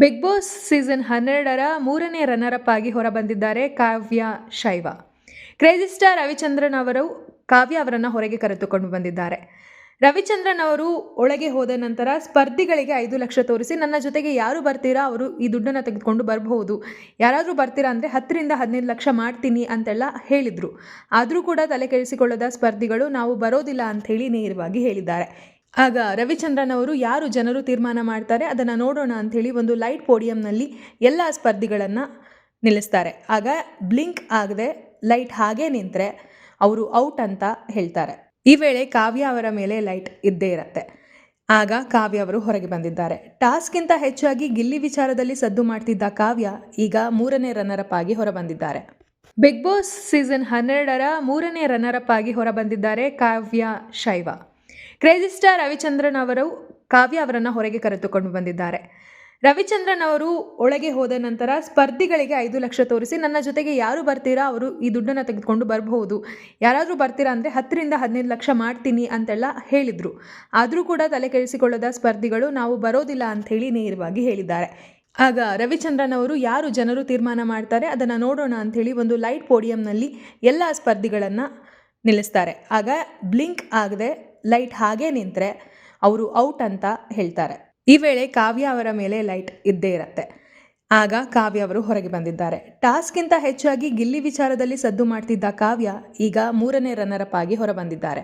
Big boss season 12ರ 3ನೇ runner up ಆಗಿ ಹೊರಬಂದಿದ್ದಾರೆ ಕಾವ್ಯ ಶೈವ. ಕ್ರೇಜಿ ಸ್ಟಾರ್ ರವಿಚಂದ್ರನ್ ಅವರು ಕಾವ್ಯ ಅವರನ್ನು ಹೊರಗೆ ಕರೆದುಕೊಂಡು ಬಂದಿದ್ದಾರೆ. ರವಿಚಂದ್ರನ್ ಅವರು ಒಳಗೆ ಹೋದ ನಂತರ ಸ್ಪರ್ಧಿಗಳಿಗೆ 5 ಲಕ್ಷ ತೋರಿಸಿ, ನನ್ನ ಜೊತೆಗೆ ಯಾರು ಬರ್ತೀರಾ ಅವರು ಈ ದುಡ್ಡನ್ನು ತೆಗೆದುಕೊಂಡು ಬರಬಹುದು, ಯಾರಾದರೂ ಬರ್ತೀರಾ ಅಂದರೆ 10 ರಿಂದ 15 ಲಕ್ಷ ಮಾಡ್ತೀನಿ ಅಂತೆಲ್ಲ ಹೇಳಿದರು. ಆದರೂ ಕೂಡ ತಲೆ ಕೆಡಿಸಿಕೊಳ್ಳದ ಸ್ಪರ್ಧಿಗಳು ನಾವು ಬರೋದಿಲ್ಲ ಅಂಥೇಳಿ ನೇರವಾಗಿ ಹೇಳಿದ್ದಾರೆ. ಆಗ ರವಿಚಂದ್ರನ್ ಅವರು ಯಾರು ಜನರು ತೀರ್ಮಾನ ಮಾಡ್ತಾರೆ ಅದನ್ನು ನೋಡೋಣ ಅಂಥೇಳಿ ಒಂದು ಲೈಟ್ ಪೋಡಿಯಂನಲ್ಲಿ ಎಲ್ಲ ಸ್ಪರ್ಧಿಗಳನ್ನು ನಿಲ್ಲಿಸ್ತಾರೆ. ಆಗ ಬ್ಲಿಂಕ್ ಆಗದೆ ಲೈಟ್ ಹಾಗೇ ನಿಂತರೆ ಅವರು ಔಟ್ ಅಂತ ಹೇಳ್ತಾರೆ. ಈ ವೇಳೆ ಕಾವ್ಯ ಅವರ ಮೇಲೆ ಲೈಟ್ ಇದ್ದೇ ಇರುತ್ತೆ. ಆಗ ಕಾವ್ಯ ಅವರು ಹೊರಗೆ ಬಂದಿದ್ದಾರೆ. ಟಾಸ್ಕ್ಗಿಂತ ಹೆಚ್ಚಾಗಿ ಗಿಲ್ಲಿ ವಿಚಾರದಲ್ಲಿ ಸದ್ದು ಮಾಡ್ತಿದ್ದ ಕಾವ್ಯ ಈಗ 3ನೇ ರನ್ನರ್ ಅಪ್ ಆಗಿ ಹೊರಬಂದಿದ್ದಾರೆ. ಬಿಗ್ ಬಾಸ್ ಸೀಸನ್ 12ರ 3ನೇ ರನ್ನರ್ ಅಪ್ ಆಗಿ ಹೊರಬಂದಿದ್ದಾರೆ ಕಾವ್ಯ ಶೈವ. ಕ್ರೇಜಿ ಸ್ಟಾರ್ ರವಿಚಂದ್ರನ್ ಅವರು ಕಾವ್ಯ ಅವರನ್ನು ಹೊರಗೆ ಕರೆದುಕೊಂಡು ಬಂದಿದ್ದಾರೆ. ರವಿಚಂದ್ರನ್ ಅವರು ಒಳಗೆ ಹೋದ ನಂತರ ಸ್ಪರ್ಧಿಗಳಿಗೆ 5 ಲಕ್ಷ ತೋರಿಸಿ, ನನ್ನ ಜೊತೆಗೆ ಯಾರು ಬರ್ತೀರಾ ಅವರು ಈ ದುಡ್ಡನ್ನು ತೆಗೆದುಕೊಂಡು ಬರಬಹುದು, ಯಾರಾದರೂ ಬರ್ತೀರಾ ಅಂದರೆ 10 ರಿಂದ 15 ಲಕ್ಷ ಮಾಡ್ತೀನಿ ಅಂತೆಲ್ಲ ಹೇಳಿದರು. ಆದರೂ ಕೂಡ ತಲೆ ಕೆಡಿಸಿಕೊಳ್ಳದ ಸ್ಪರ್ಧಿಗಳು ನಾವು ಬರೋದಿಲ್ಲ ಅಂಥೇಳಿ ನೇರವಾಗಿ ಹೇಳಿದ್ದಾರೆ. ಆಗ ರವಿಚಂದ್ರನ್ ಅವರು ಯಾರು ಜನರು ತೀರ್ಮಾನ ಮಾಡ್ತಾರೆ ಅದನ್ನು ನೋಡೋಣ ಅಂಥೇಳಿ ಒಂದು ಲೈಟ್ ಪೋಡಿಯಂನಲ್ಲಿ ಎಲ್ಲ ಸ್ಪರ್ಧಿಗಳನ್ನು ನಿಲ್ಲಿಸ್ತಾರೆ. ಆಗ ಬ್ಲಿಂಕ್ ಆಗದೆ ಲೈಟ್ ಹಾಗೇ ನಿಂತರೆ ಅವರು ಔಟ್ ಅಂತ ಹೇಳ್ತಾರೆ. ಈ ವೇಳೆ ಕಾವ್ಯ ಅವರ ಮೇಲೆ ಲೈಟ್ ಇದ್ದೇ ಇರುತ್ತೆ. ಆಗ ಕಾವ್ಯ ಅವರು ಹೊರಗೆ ಬಂದಿದ್ದಾರೆ. ಟಾಸ್ಕ್ಗಿಂತ ಹೆಚ್ಚಾಗಿ ಗಿಲ್ಲಿ ವಿಚಾರದಲ್ಲಿ ಸದ್ದು ಮಾಡ್ತಿದ್ದ ಕಾವ್ಯ ಈಗ 3ನೇ ರನ್ನರ್ ಅಪ್ ಆಗಿ ಹೊರಬಂದಿದ್ದಾರೆ.